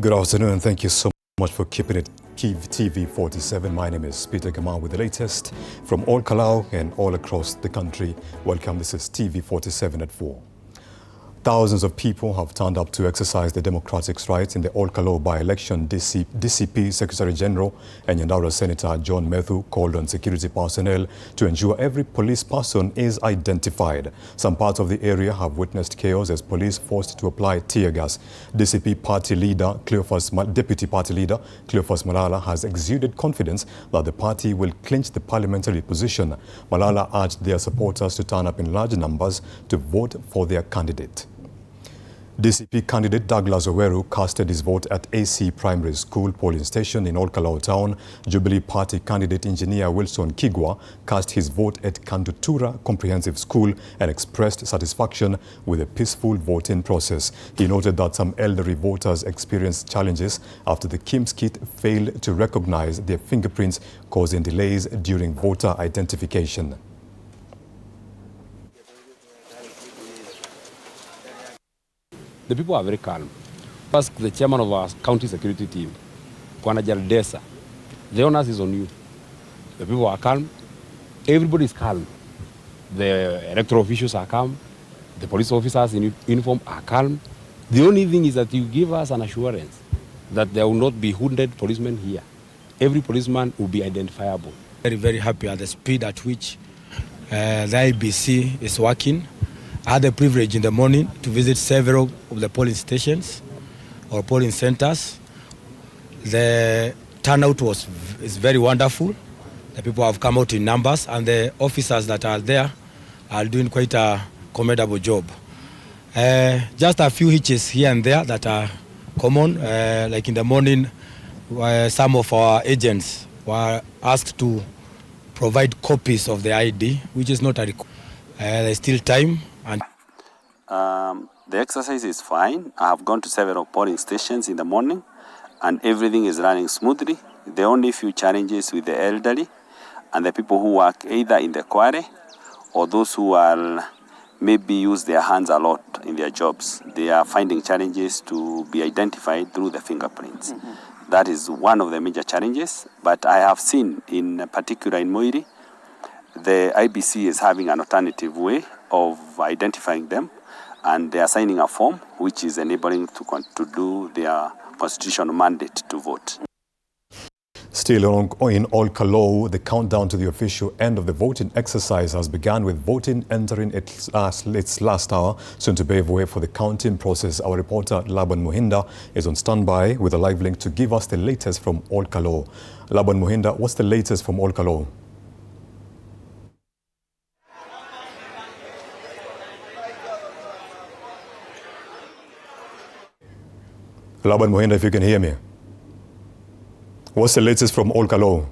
Good afternoon, and thank you so much for keeping it TV47. My name is Peter Kamau with the latest from all Kalou and all across the country. Welcome, this is TV47 at 4. Thousands of people have turned up to exercise their democratic rights in the All Kalou by-election. DCP Secretary General and Nyandarua Senator John Methu called on security personnel to ensure every police person is identified. Some parts of the area have witnessed chaos as police forced to apply tear gas. Deputy Party Leader Cleophas Malala has exuded confidence that the party will clinch the parliamentary position. Malala urged their supporters to turn up in large numbers to vote for their candidate. DCP candidate Douglas Oweru casted his vote at AC Primary School polling station in All Kalou Town. Jubilee Party candidate Engineer Wilson Kigwa cast his vote at Kandutura Comprehensive School and expressed satisfaction with the peaceful voting process. He noted that some elderly voters experienced challenges after the KIMS kit failed to recognize their fingerprints, causing delays during voter identification. The people are very calm. Ask the chairman of our county security team, Kwana Jaldesa. The onus is on you. The people are calm. Everybody is calm. The electoral officials are calm. The police officers in uniform are calm. The only thing is that you give us an assurance that there will not be hooded policemen here. Every policeman will be identifiable. Very, very happy at the speed at which the IBC is working. I had the privilege in the morning to visit several of the polling stations or polling centers. The turnout is very wonderful. The people have come out in numbers, and the officers that are there are doing quite a commendable job. Just a few hitches here and there that are common. Like in the morning, some of our agents were asked to provide copies of the ID, which is not a requirement. There's still time. And the exercise is fine. I have gone to several polling stations in the morning and everything is running smoothly. The only few challenges with the elderly and the people who work either in the quarry or those who are maybe use their hands a lot in their jobs. They are finding challenges to be identified through the fingerprints. That is one of the major challenges. But I have seen, in particular in Moiri, the IBC is having an alternative way of identifying them, and they are signing a form which is enabling to do their constitutional mandate to vote. Still in All Kalou, the countdown to the official end of the voting exercise has begun, with voting entering its last hour, soon to pave way for the counting process. Our reporter Laban Muhinda is on standby with a live link to give us the latest from All Kalou. Laban Muhinda, what's the latest from All Kalou? Laban Muhinda, if you can hear me. What's the latest from All Kalou?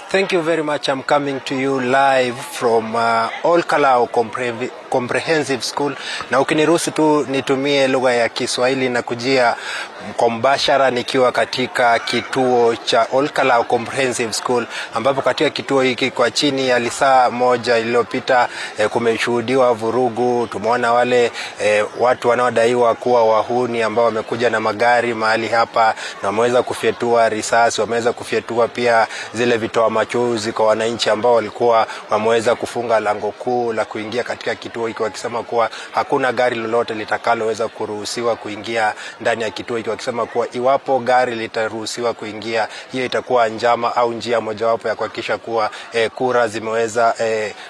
Thank you very much. I'm coming to you live from All Kalou Comprehensive School, na ukiniruhusu tu nitumie lugha ya Kiswahili na kujia kwa mbashara nikiwa katika kituo cha All Kalou Comprehensive School, ambapo katika kituo hiki kwa chini ya lisaa moja iliyopita kumeshuhudiwa vurugu. Tumeona wale watu wanaodaiwa kuwa wahuni ambao wamekuja na magari mahali hapa na wameweza kufyatua risasi, wameweza kufyatua pia zile vitoa machozi kwa wananchi ambao walikuwa wameweza kufunga lango kuu la kuingia katika kituo hiki, wakisema kuwa hakuna gari lolote litakaloweza kuruhusiwa kuingia ndani ya kituo hiki, wakisema kuwa iwapo gari litaruhusiwa kuingia, hiyo itakuwa njama au njia mojawapo ya kuhakikisha kuwa kura zimeweza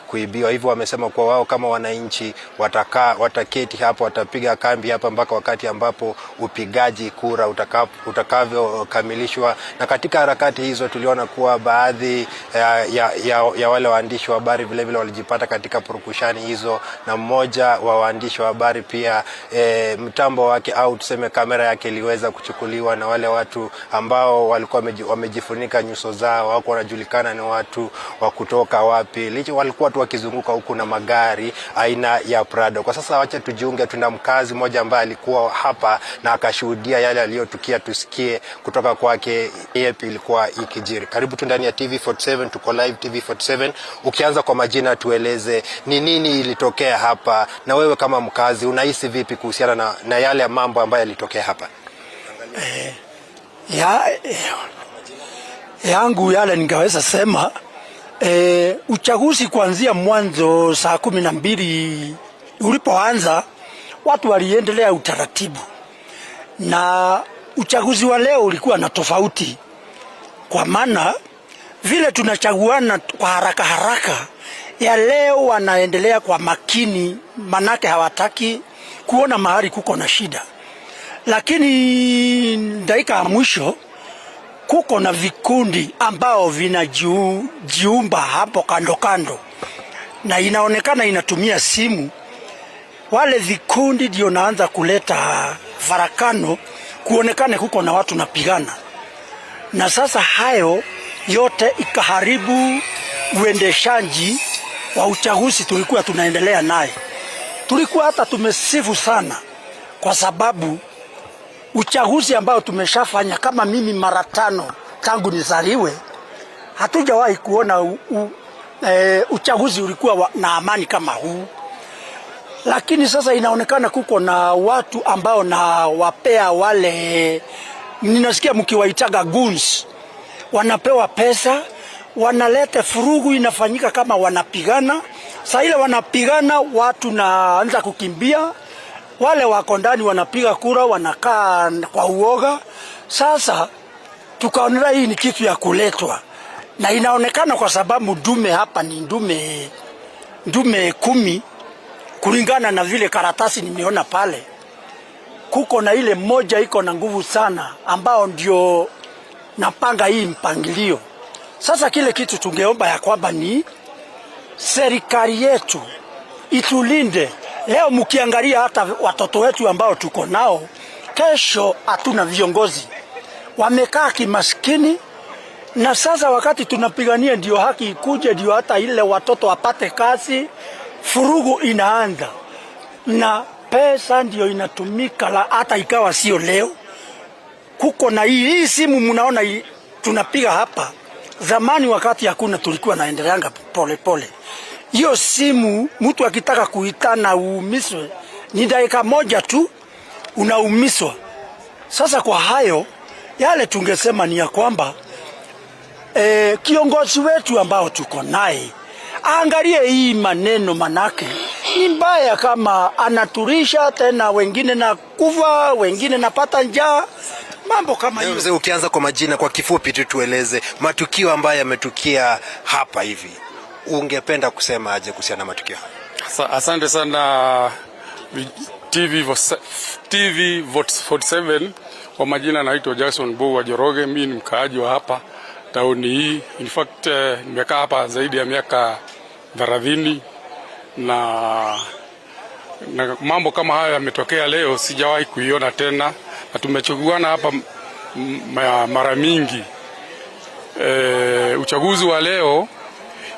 kuibiwa. Hivyo wamesema kuwa wao kama wananchi wataketi hapa, watapiga kambi hapa mpaka wakati ambapo upigaji kura utakavyokamilishwa. Na katika harakati hizo tuliona kuwa baadhi ya wale waandishi wa habari vile vile walijipata katika purukushani hizo na mmoja wa waandishi wa habari pia mtambo wake au tuseme kamera yake iliweza kuchukuliwa na wale watu ambao walikuwa wamejifunika nyuso zao, wako wanajulikana ni watu wa kutoka wapi. Licha walikuwa tu wakizunguka huku na magari aina ya Prado. Kwa sasa wacha tujiunge, tuna mkazi mmoja ambaye alikuwa hapa na akashuhudia yale yaliyotukia, tusikie kutoka kwake yapi ilikuwa ikijiri. Karibu tu ndani ya TV47, tuko live TV47. Ukianza kwa majina, tueleze ni nini ilitokea hapa, na wewe kama mkazi unahisi vipi kuhusiana na yale mambo ambayo yalitokea hapa? Yangu yale ningeweza sema uchaguzi kuanzia mwanzo saa 12 ulipoanza, watu waliendelea utaratibu, na uchaguzi wa leo ulikuwa na tofauti, kwa maana vile tunachaguana kwa haraka haraka, ya leo wanaendelea kwa makini, manake hawataki kuona mahali kuko na shida. Lakini dakika ya mwisho kuko na vikundi ambao vinajiumba hapo kando kando, na inaonekana inatumia simu. Wale vikundi ndio naanza kuleta farakano, kuonekane kuko na watu napigana, na sasa hayo yote ikaharibu uendeshaji wa uchaguzi tulikuwa tunaendelea naye. Tulikuwa hata tumesifu sana, kwa sababu uchaguzi ambao tumeshafanya kama mimi mara 5 tangu nizaliwe, hatujawahi kuona uchaguzi ulikuwa na amani kama huu. Lakini sasa inaonekana kuko na watu ambao na wapea wale, ninasikia mkiwaitaga goons, wanapewa pesa, wanalete furugu, inafanyika kama wanapigana. Sasa ile wanapigana, watu naanza kukimbia, wale wako ndani wanapiga kura, wanakaa kwa uoga. Sasa tukaonelea hii ni kitu ya kuletwa, na inaonekana kwa sababu dume hapa ni dume 10 kulingana na vile karatasi nimeona pale. Kuko na ile moja iko na nguvu sana, ambao ndio napanga hii mpangilio. Sasa kile kitu tungeomba ya kwamba ni serikali yetu itulinde. Leo mkiangalia hata watoto wetu ambao tuko nao, kesho hatuna viongozi, wamekaa kimaskini. Na sasa wakati tunapigania ndio haki ikuje, ndio hata ile watoto wapate kazi, furugu inaanza, na pesa ndio inatumika, hata ikawa sio leo. Kuko na hii simu mnaona tunapiga hapa. Zamani wakati hakuna, tulikuwa naendeleanga pole pole. Hiyo simu mtu akitaka kuitana uumiswe, ni dakika moja tu unaumiswa. Sasa kwa hayo yale tungesema ni ya kwamba kiongozi wetu ambao tuko naye angalie hii maneno, manake ni mbaya kama anaturisha tena, wengine na kufa, wengine napata njaa, mambo kama hiyo. Mzee, ukianza kwa majina, kwa kifupi tu tueleze matukio ambayo yametukia hapa hivi, ungependa kusema aje kuhusiana na matukio haya? Asante sana TV47. Kwa majina naitwa Jackson Bow wa Joroge. Mimi ni mkaaji wa hapa tauni hii. In fact nimekaa hapa zaidi ya miaka 30, na mambo kama haya yametokea leo sijawahi kuiona tena, na tumechaguana hapa mara mingi. Uchaguzi wa leo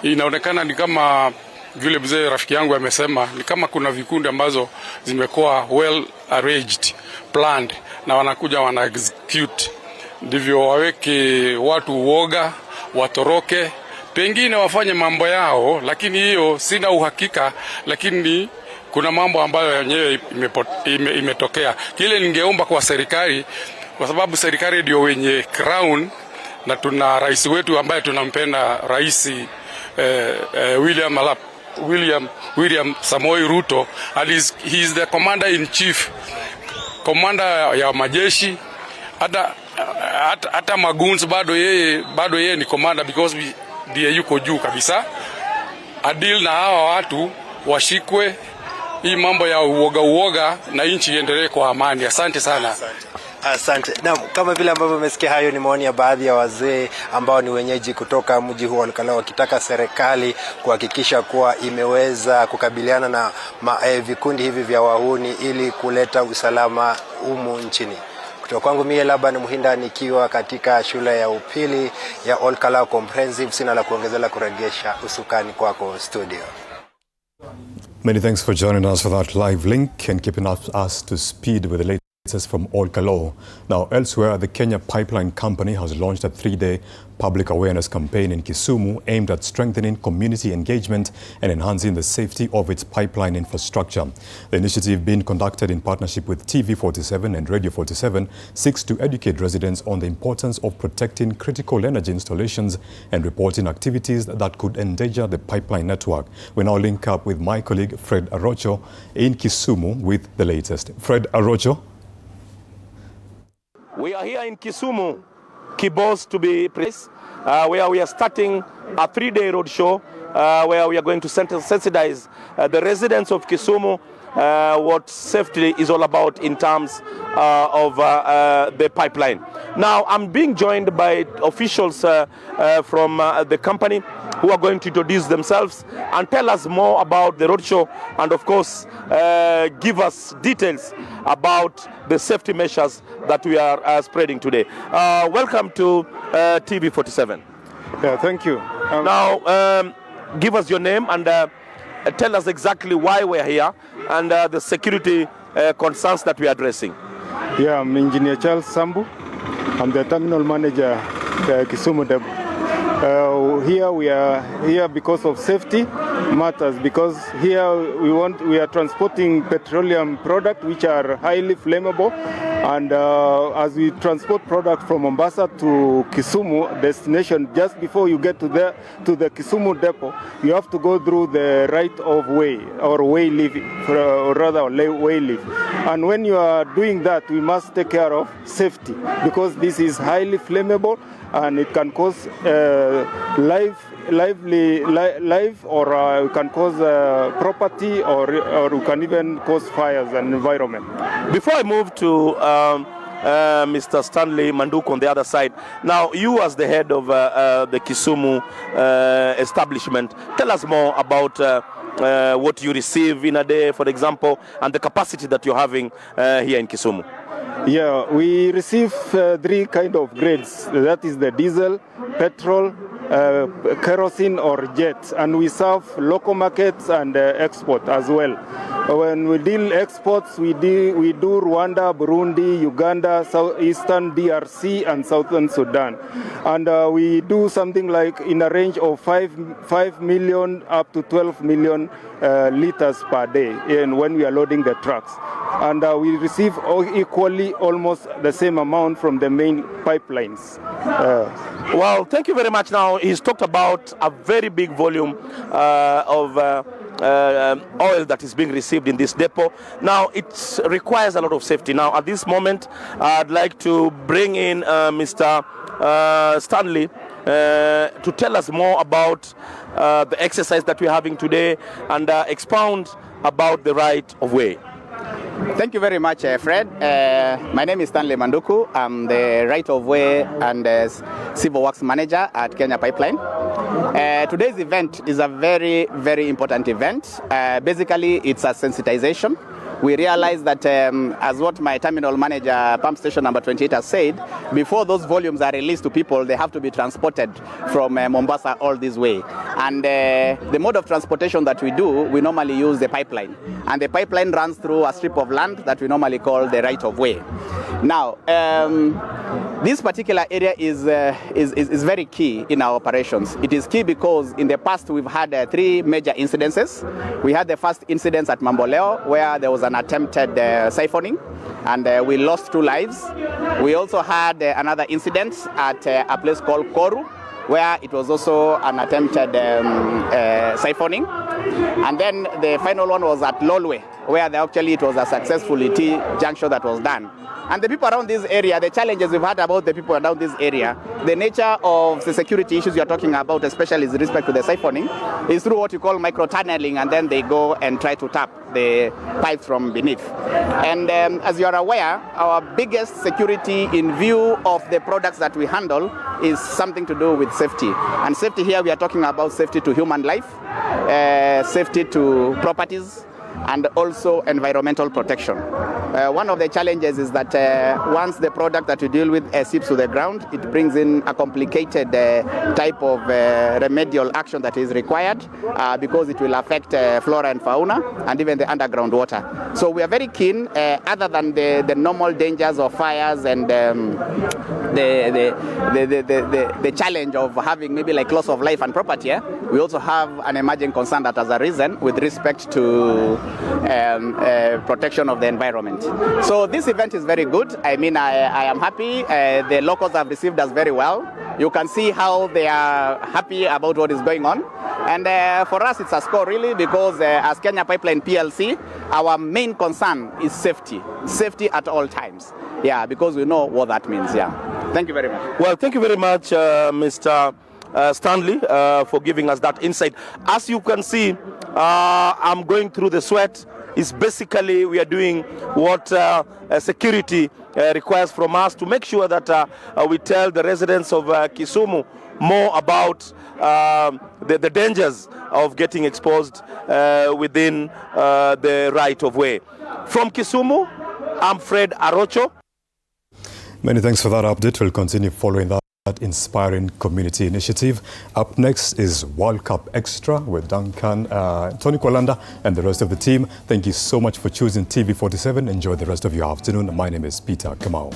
inaonekana ni kama vile mzee rafiki yangu amesema, ni kama kuna vikundi ambazo zimekuwa well arranged, planned, na wanakuja wana execute, ndivyo waweke watu uoga, watoroke, pengine wafanye mambo yao, lakini hiyo sina uhakika. Lakini kuna mambo ambayo yenyewe imetokea. Kile ningeomba kwa serikali, kwa sababu serikali ndio wenye crown, na tuna rais wetu ambaye tunampenda, rais William Samoei Ruto, and he is the commander in chief, commander ya majeshi. Hata maguns bado yeye ni commander, because ndiye yuko juu kabisa. Adil na hawa watu washikwe, hii mambo ya uoga na nchi iendelee kwa amani. Asante sana. Asante. Na kama vile ambavyo umesikia, hayo ni maoni ya baadhi ya wazee ambao ni wenyeji kutoka mji huu wa Kalou, wakitaka serikali kuhakikisha kuwa imeweza kukabiliana na vikundi hivi vya wahuni ili kuleta usalama humu nchini. Kutoka kwangu mie Laban Muhinda nikiwa katika shule ya upili ya Kalou Comprehensive, sina la kuongeza la kuregesha usukani kwako studio. Many thanks for joining us for that live link and keeping us to speed with the latest from Kalou. Now, elsewhere, the Kenya Pipeline Company has launched a 3-day public awareness campaign in Kisumu aimed at strengthening community engagement and enhancing the safety of its pipeline infrastructure. The initiative, being conducted in partnership with TV47 and Radio 47, seeks to educate residents on the importance of protecting critical energy installations and reporting activities that could endanger the pipeline network. We now link up with my colleague Fred Arocho in Kisumu with the latest. Fred Arocho. We are here in Kisumu, Kibos to be precise, where we are starting a 3-day road show where we are going to sensitize the residents of Kisumu what safety is all about in terms of the pipeline. Now, I'm being joined by officials from the company who are going to introduce themselves and tell us more about the roadshow and, of course, give us details about the safety measures that we are spreading today. Welcome to TV47. Yeah, thank you. Now, give us your name and tell us exactly why we're here and the security concerns that we are addressing. Yeah, I'm Engineer Charles Sambu. I'm the terminal manager at Kisumu Depot. Here we are here because of safety matters, because here we are transporting petroleum products which are highly flammable, and as we transport product from Mombasa to Kisumu destination, just before you get to the Kisumu depot, you have to go through the right of way or way leave, or rather way leave. And when you are doing that, we must take care of safety, because this is highly flammable and it can cause life, or can cause property, or we can even cause fires and environment. Before I move to Mr. Stanley Manduku on the other side, now you as the head of the Kisumu establishment, tell us more about what you receive in a day, for example, and the capacity that you're having here in Kisumu. Yeah, we receive 3 kind of grades. That is the diesel, petrol, kerosene or jet, and we serve local markets and export as well. When we deal exports, we do Rwanda, Burundi, Uganda, Southeastern DRC, and Southern Sudan. And we do something like in a range of 5 million up to 12 million liters per day, and when we are loading the trucks. And we receive equally almost the same amount from the main pipelines. Well, thank you very much. Now, he's talked about a very big volume of oil that is being received in this depot. Now, it requires a lot of safety. Now, at this moment, I'd like to bring in Mr. Stanley to tell us more about the exercise that we're having today and expound about the right of way. Thank you very much, Fred. My name is Stanley Manduku. I'm the right of way and civil works manager at Kenya Pipeline. Today's event is a very, very important event. Basically, it's a sensitization. We realize that, as what my terminal manager, pump station number 28, has said, before those volumes are released to people, they have to be transported from Mombasa all this way. And the mode of transportation that we do, we normally use the pipeline. And the pipeline runs through a strip of land that we normally call the right of way. Now, this particular area is very key in our operations. It is key because in the past we've had 3 major incidences. We had the first incident at Mamboleo, where there was an attempted siphoning, and we lost 2 lives. We also had another incident at a place called Koru, where it was also an attempted siphoning. And then the final one was at Lolwe, where it was a successful T junction that was done. And the people around this area, the challenges we've had about the people around this area, the nature of the security issues you're talking about, especially with respect to the siphoning, is through what you call micro-tunneling, and then they go and try to tap the pipes from beneath. And as you are aware, our biggest security in view of the products that we handle is something to do with safety. And safety here, we are talking about safety to human life, safety to properties, and also environmental protection. One of the challenges is that once the product that you deal with seeps to the ground, it brings in a complicated type of remedial action that is required because it will affect flora and fauna and even the underground water. So we are very keen, other than the normal dangers of fires and the challenge of having maybe like loss of life and property, we also have an emerging concern that has arisen with respect to protection of the environment. So this event is very good. I mean, I am happy. The locals have received us very well. You can see how they are happy about what is going on. And for us, it's a score really, because as Kenya Pipeline PLC, our main concern is safety. Safety at all times. Yeah, because we know what that means. Yeah. Thank you very much. Well, thank you very much, Mr. Stanley, for giving us that insight. As you can see, I'm going through the sweat. It's basically we are doing what security requires from us to make sure that we tell the residents of Kisumu more about the dangers of getting exposed within the right of way. From Kisumu, I'm Fred Arocho. Many thanks for that update. We'll continue following that inspiring community initiative. Up next is World Cup Extra with Duncan, Tony Kwalanda and the rest of the team. Thank you so much for choosing TV47. Enjoy the rest of your afternoon. My name is Peter Kamau.